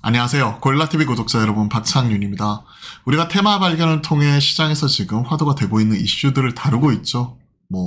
안녕하세요. 고릴라TV 구독자 여러분, 박창윤입니다. 우리가 테마 발견을 통해 시장에서 지금 화두가 되고 있는 이슈들을 다루고 있죠.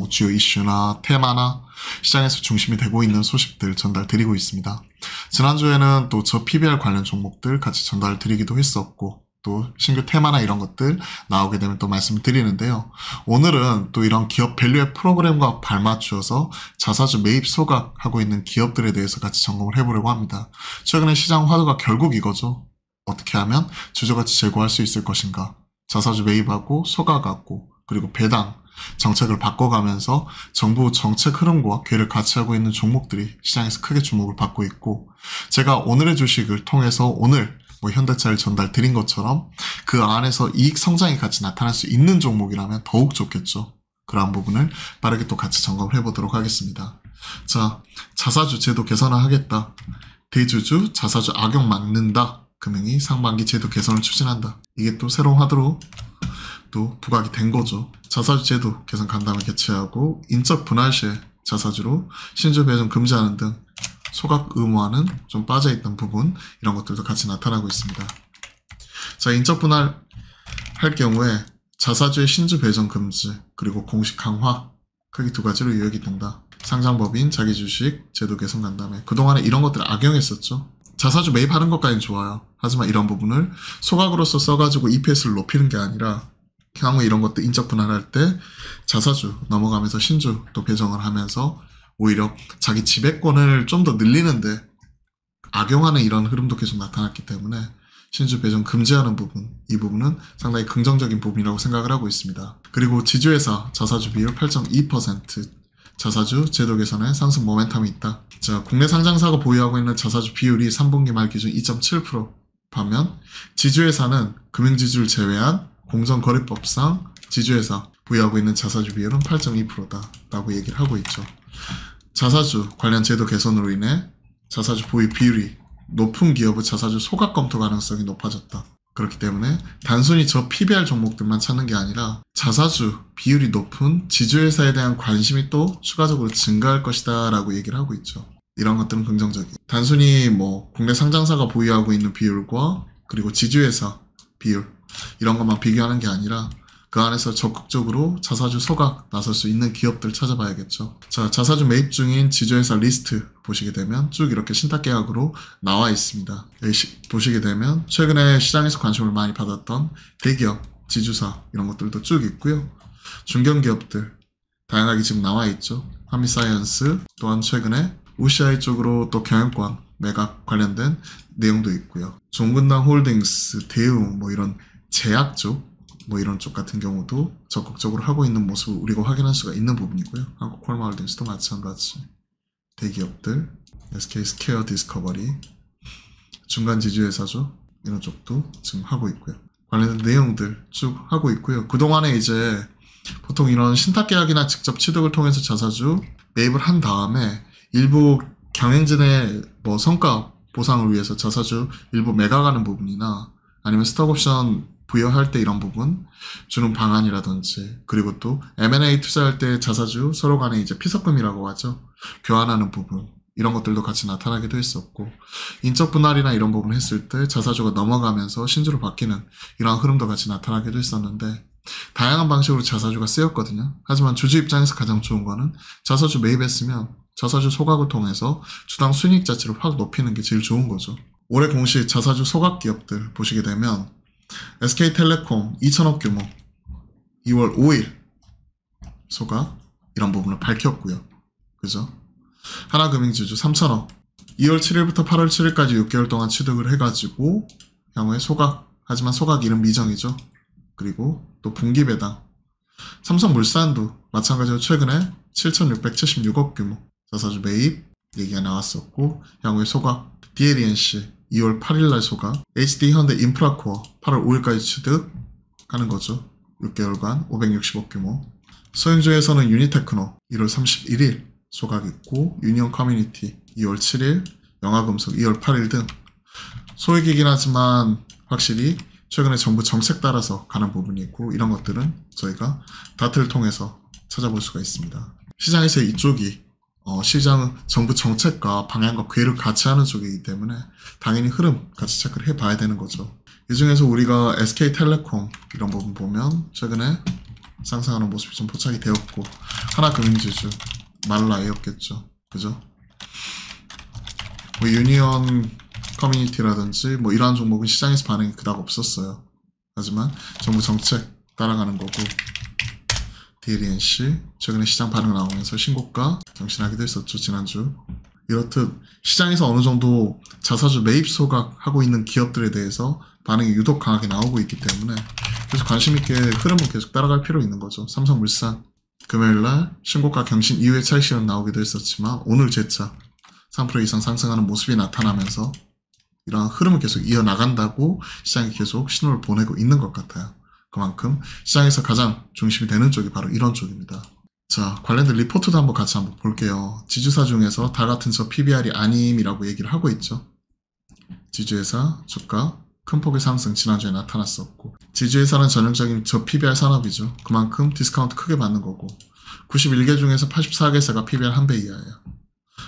주요 이슈나 테마나 시장에서 중심이 되고 있는 소식들 전달드리고 있습니다. 지난주에는 또 저 PBR 관련 종목들 같이 전달드리기도 했었고, 또 신규 테마나 이런 것들 나오게 되면 또 말씀을 드리는데요. 오늘은 또 이런 기업 밸류의 프로그램과 발맞추어서 자사주 매입 소각하고 있는 기업들에 대해서 같이 점검을 해보려고 합니다. 최근에 시장 화두가 결국 이거죠. 어떻게 하면 주저같이 재고할 수 있을 것인가. 자사주 매입하고 소각하고 그리고 배당 정책을 바꿔가면서 정부 정책 흐름과 궤를 같이 하고 있는 종목들이 시장에서 크게 주목을 받고 있고, 제가 오늘의 주식을 통해서 오늘 현대차를 전달드린 것처럼 그 안에서 이익 성장이 같이 나타날 수 있는 종목이라면 더욱 좋겠죠. 그러한 부분을 빠르게 또 같이 점검을 해보도록 하겠습니다. 자, 자사주 제도 개선을 하겠다. 대주주 자사주 악용 막는다. 금융위 상반기 제도 개선을 추진한다. 이게 또 새로운 화두로 또 부각이 된 거죠. 자사주 제도 개선 간담회 개최하고 인적 분할 시에 자사주로 신주 배정 금지하는 등 소각 의무화는 좀 빠져있던 부분, 이런 것들도 같이 나타나고 있습니다. 자, 인적 분할 할 경우에 자사주의 신주 배정 금지 그리고 공시 강화, 크게 두 가지로 요약이 된다. 상장법인 자기주식 제도 개선 간담회, 그동안에 이런 것들을 악용했었죠. 자사주 매입하는 것까지는 좋아요. 하지만 이런 부분을 소각으로서 써가지고 EPS를 높이는 게 아니라 향후에 이런 것들 인적 분할할 때 자사주 넘어가면서 신주 또 배정을 하면서 오히려 자기 지배권을 좀 더 늘리는데 악용하는 이런 흐름도 계속 나타났기 때문에 신주 배정 금지하는 부분, 이 부분은 상당히 긍정적인 부분이라고 생각을 하고 있습니다. 그리고 지주회사 자사주 비율 8.2%, 자사주 제도 개선에 상승 모멘텀이 있다. 자, 국내 상장사가 보유하고 있는 자사주 비율이 3분기 말 기준 2.7%, 반면 지주회사는 금융지주를 제외한 공정거래법상 지주회사 보유하고 있는 자사주 비율은 8.2%다 라고 얘기를 하고 있죠. 자사주 관련 제도 개선으로 인해 자사주 보유 비율이 높은 기업의 자사주 소각 검토 가능성이 높아졌다. 그렇기 때문에 단순히 저 PBR 종목들만 찾는 게 아니라 자사주 비율이 높은 지주회사에 대한 관심이 또 추가적으로 증가할 것이다 라고 얘기를 하고 있죠. 이런 것들은 긍정적이에요. 단순히 국내 상장사가 보유하고 있는 비율과 그리고 지주회사 비율, 이런 것만 비교하는 게 아니라 그 안에서 적극적으로 자사주 소각 나설 수 있는 기업들 찾아봐야겠죠. 자, 자사주 매입 중인 지주회사 리스트 보시게 되면 쭉 이렇게 신탁계약으로 나와 있습니다. 여기 보시게 되면 최근에 시장에서 관심을 많이 받았던 대기업, 지주사 이런 것들도 쭉 있고요. 중견기업들 다양하게 지금 나와 있죠. 한미사이언스 또한 최근에 UCI 쪽으로 또 경영권 매각 관련된 내용도 있고요. 종근당 홀딩스, 대웅 이런 제약 쪽 이런 쪽 같은 경우도 적극적으로 하고 있는 모습을 우리가 확인할 수가 있는 부분이고요. 한국콜마홀딩스도 마찬가지. 대기업들, SK 스퀘어 디스커버리, 중간 지주회사죠. 이런 쪽도 지금 하고 있고요. 관련된 내용들 쭉 하고 있고요. 그동안에 이제 보통 이런 신탁계약이나 직접 취득을 통해서 자사주 매입을 한 다음에 일부 경영진의 성과 보상을 위해서 자사주 일부 매각하는 부분이나 아니면 스톡옵션 부여할 때 이런 부분 주는 방안이라든지, 그리고 또 M&A 투자할 때 자사주 서로 간에 이제 피석금이라고 하죠. 교환하는 부분, 이런 것들도 같이 나타나기도 했었고, 인적 분할이나 이런 부분 했을 때 자사주가 넘어가면서 신주로 바뀌는 이런 흐름도 같이 나타나기도 했었는데, 다양한 방식으로 자사주가 쓰였거든요. 하지만 주주 입장에서 가장 좋은 거는 자사주 매입했으면 자사주 소각을 통해서 주당 순이익 자체를 확 높이는 게 제일 좋은 거죠. 올해 공시 자사주 소각 기업들 보시게 되면 SK텔레콤 2천억 규모 2월 5일 소각, 이런 부분을 밝혔고요. 그죠? 하나금융지주 3천억 2월 7일부터 8월 7일까지 6개월 동안 취득을 해가지고 향후에 소각, 하지만 소각 이름 미정이죠. 그리고 또 분기 배당, 삼성물산도 마찬가지로 최근에 7,676억 규모 자사주 매입 얘기가 나왔었고, 향후에 소각, DLENC 2월 8일날 소각, HD현대 인프라코어 8월 5일까지 취득하는 거죠. 6개월간 560억 규모. 소형주에서는 유니테크노 1월 31일 소각 있고, 유니온 커뮤니티 2월 7일, 영화금속 2월 8일 등 소액이긴 하지만 확실히 최근에 정부 정책 따라서 가는 부분이 있고, 이런 것들은 저희가 다트를 통해서 찾아볼 수가 있습니다. 시장에서 이쪽이 시장 정부 정책과 방향과 궤를 같이 하는 쪽이기 때문에 당연히 흐름 같이 체크를 해봐야 되는 거죠. 이 중에서 우리가 SK텔레콤 이런 부분 보면 최근에 상승하는 모습이 좀 포착이 되었고, 하나금융지주 말라이였겠죠. 그죠? 뭐 유니언 커뮤니티라든지 뭐 이러한 종목은 시장에서 반응이 그닥 없었어요. 하지만 정부 정책 따라가는 거고, DLNC 최근에 시장 반응 나오면서 신고가 경신하기도 했었죠, 지난주. 이렇듯 시장에서 어느 정도 자사주 매입 소각하고 있는 기업들에 대해서 반응이 유독 강하게 나오고 있기 때문에 계속 관심있게 흐름은 계속 따라갈 필요 있는 거죠. 삼성물산 금요일날 신고가 경신 이후에 차익 실현 나오기도 했었지만 오늘 재차 3% 이상 상승하는 모습이 나타나면서 이러한 흐름을 계속 이어나간다고 시장이 계속 신호를 보내고 있는 것 같아요. 그만큼 시장에서 가장 중심이 되는 쪽이 바로 이런 쪽입니다. 자, 관련된 리포트도 한번 같이 한번 볼게요. 지주사 중에서 다 같은 저 PBR이 아님이라고 얘기를 하고 있죠. 지주회사 주가 큰 폭의 상승 지난주에 나타났었고, 지주회사는 전형적인 저 PBR 산업이죠. 그만큼 디스카운트 크게 받는 거고, 91개 중에서 84개사가 PBR 1배 이하예요.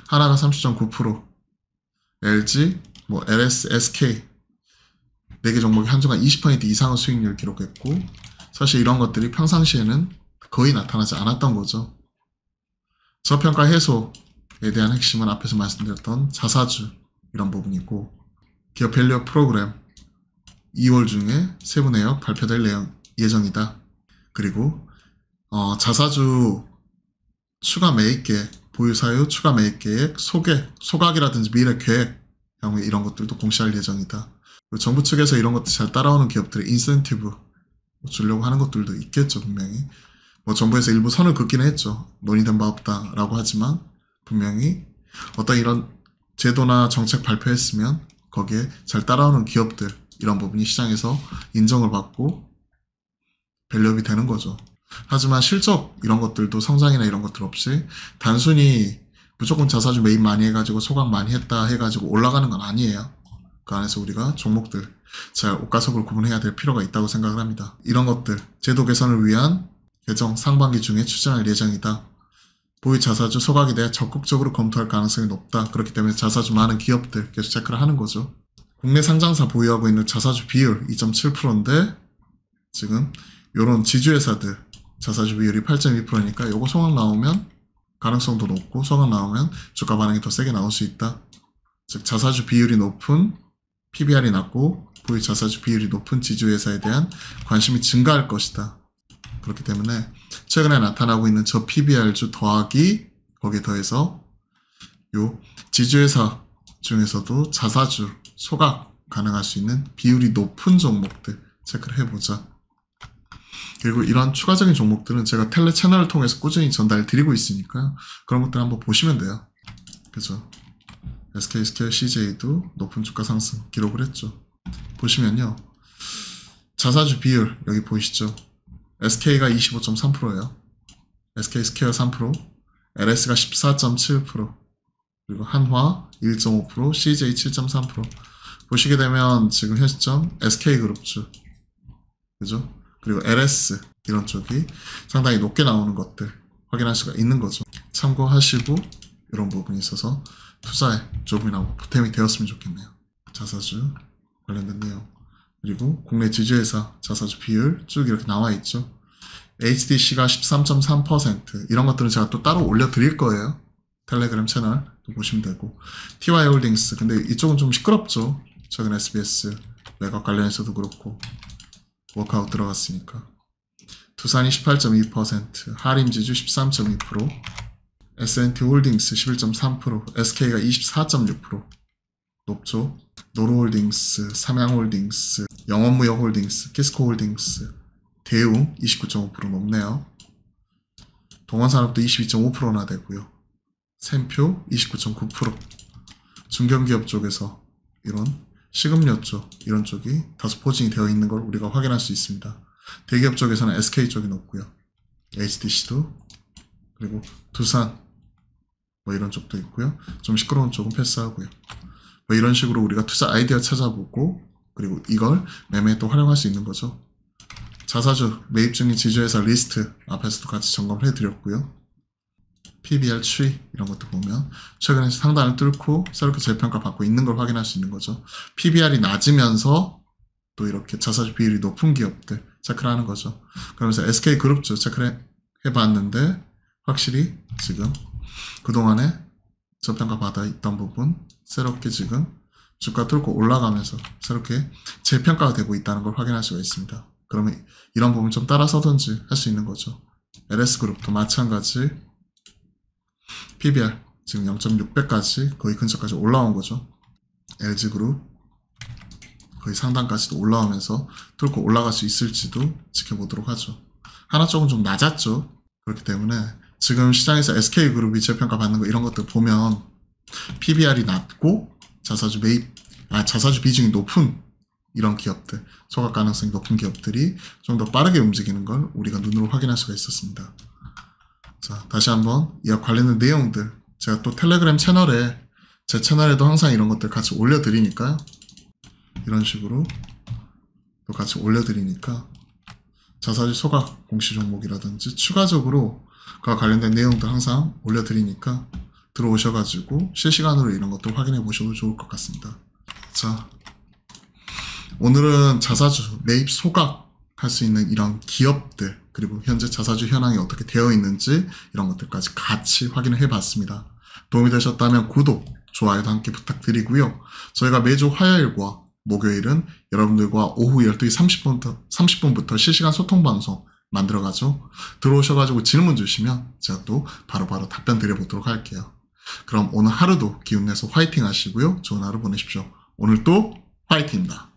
하나가 30.9%, LG, 뭐 LS, SK 4개 종목이 한주간 20% 이상의 수익률을 기록했고, 사실 이런 것들이 평상시에는 거의 나타나지 않았던 거죠. 저평가 해소에 대한 핵심은 앞에서 말씀드렸던 자사주 이런 부분이고, 기업 밸류업 프로그램 2월 중에 세부 내역 발표될 예정이다. 그리고 자사주 추가 매입 계획, 보유사유 추가 매입 계획, 소각이라든지 미래 계획 향후에 이런 것들도 공시할 예정이다. 그리고 정부 측에서 이런 것들 잘 따라오는 기업들의 인센티브 주려고 하는 것들도 있겠죠, 분명히. 뭐 정부에서 일부 선을 긋기는 했죠. 논의된 바 없다라고 하지만 분명히 어떤 이런 제도나 정책 발표했으면 거기에 잘 따라오는 기업들, 이런 부분이 시장에서 인정을 받고 밸류업이 되는 거죠. 하지만 실적 이런 것들도 성장이나 이런 것들 없이 단순히 무조건 자사주 매입 많이 해가지고 소각 많이 했다 해가지고 올라가는 건 아니에요. 그 안에서 우리가 종목들 잘 옷가속을 구분해야 될 필요가 있다고 생각을 합니다. 이런 것들 제도 개선을 위한 개정 상반기 중에 추진할 예정이다. 보유 자사주 소각에 대해 적극적으로 검토할 가능성이 높다. 그렇기 때문에 자사주 많은 기업들 계속 체크를 하는 거죠. 국내 상장사 보유하고 있는 자사주 비율 2.7%인데 지금 요런 지주회사들 자사주 비율이 8.2%니까 요거 소각 나오면 가능성도 높고, 소각 나오면 주가 반응이 더 세게 나올 수 있다. 즉 자사주 비율이 높은 PBR이 낮고 보유 자사주 비율이 높은 지주회사에 대한 관심이 증가할 것이다. 그렇기 때문에 최근에 나타나고 있는 저 PBR주 더하기 거기에 더해서 요 지주회사 중에서도 자사주 소각 가능할 수 있는 비율이 높은 종목들 체크를 해보자. 그리고 이런 추가적인 종목들은 제가 텔레 채널을 통해서 꾸준히 전달 드리고 있으니까요. 그런 것들 한번 보시면 돼요. 그죠? SK스퀘어 CJ도 높은 주가 상승 기록을 했죠. 보시면요. 자사주 비율 여기 보이시죠? SK가 25.3%예요. SK스퀘어 3%, LS가 14.7%, 그리고 한화 1.5%, CJ 7.3%. 보시게 되면 지금 현 시점 SK그룹주, 그죠? 그리고 LS 이런 쪽이 상당히 높게 나오는 것들 확인할 수가 있는 거죠. 참고하시고 이런 부분이 있어서 투자에 조금이나마 보탬이 되었으면 좋겠네요. 자사주 관련된 내용, 그리고 국내 지주회사 자사주 비율 쭉 이렇게 나와 있죠. HDC가 13.3%, 이런 것들은 제가 또 따로 올려드릴 거예요. 텔레그램 채널 또 보시면 되고, TY홀딩스, 근데 이쪽은 좀 시끄럽죠. 최근 SBS 매각 관련해서도 그렇고 워크아웃 들어갔으니까. 두산이 18.2%, 하림지주 13.2%, S&T홀딩스 11.3%, SK가 24.6% 높죠. 노루홀딩스, 삼양홀딩스, 영원무역홀딩스, 키스코홀딩스, 대웅 29.5% 높네요. 동원산업도 22.5%나 되고요. 샘표 29.9%. 중견기업 쪽에서 이런 식음료 쪽, 이런 쪽이 다소 포진이 되어 있는 걸 우리가 확인할 수 있습니다. 대기업 쪽에서는 SK 쪽이 높고요. HDC도, 그리고 두산 뭐 이런 쪽도 있고요. 좀 시끄러운 쪽은 패스하고요. 뭐 이런 식으로 우리가 투자 아이디어 찾아보고, 그리고 이걸 매매에 또 활용할 수 있는 거죠. 자사주 매입 중인 지주회사 리스트 앞에서도 같이 점검을 해드렸고요. PBR 추이 이런 것도 보면 최근에 상단을 뚫고 새롭게 재평가 받고 있는 걸 확인할 수 있는 거죠. PBR이 낮으면서 또 이렇게 자사주 비율이 높은 기업들 체크를 하는 거죠. 그러면서 SK그룹주 체크를 해봤는데 확실히 지금 그동안에 저평가 받아 있던 부분 새롭게 지금 주가 뚫고 올라가면서 새롭게 재평가가 되고 있다는 걸 확인할 수가 있습니다. 그러면 이런 부분 좀 따라서든지 할 수 있는 거죠. LS그룹도 마찬가지 PBR 지금 0.6배까지 거의 근처까지 올라온 거죠. LG그룹 거의 상단까지도 올라오면서 뚫고 올라갈 수 있을지도 지켜보도록 하죠. 하나 쪽은 좀 낮았죠. 그렇기 때문에 지금 시장에서 SK그룹이 재평가 받는 거 이런 것들 보면 PBR이 낮고 자사주 비중이 높은 이런 기업들, 소각 가능성이 높은 기업들이 좀 더 빠르게 움직이는 걸 우리가 눈으로 확인할 수가 있었습니다. 자, 다시 한번 이와 관련된 내용들 제가 또 텔레그램 채널에 제 채널에도 항상 이런 것들 같이 올려드리니까요. 이런 식으로 또 같이 올려드리니까 자사주 소각 공시 종목이라든지 추가적으로 그와 관련된 내용들 항상 올려드리니까 들어오셔가지고 실시간으로 이런 것도 확인해 보셔도 좋을 것 같습니다. 자, 오늘은 자사주 매입 소각 할 수 있는 이런 기업들 그리고 현재 자사주 현황이 어떻게 되어 있는지 이런 것들까지 같이 확인을 해봤습니다. 도움이 되셨다면 구독, 좋아요도 함께 부탁드리고요. 저희가 매주 화요일과 목요일은 여러분들과 오후 12시 30분부터 실시간 소통 방송 만들어가죠. 들어오셔가지고 질문 주시면 제가 또 바로바로 답변 드려보도록 할게요. 그럼 오늘 하루도 기운내서 화이팅 하시고요. 좋은 하루 보내십시오. 오늘 또 화이팅입니다.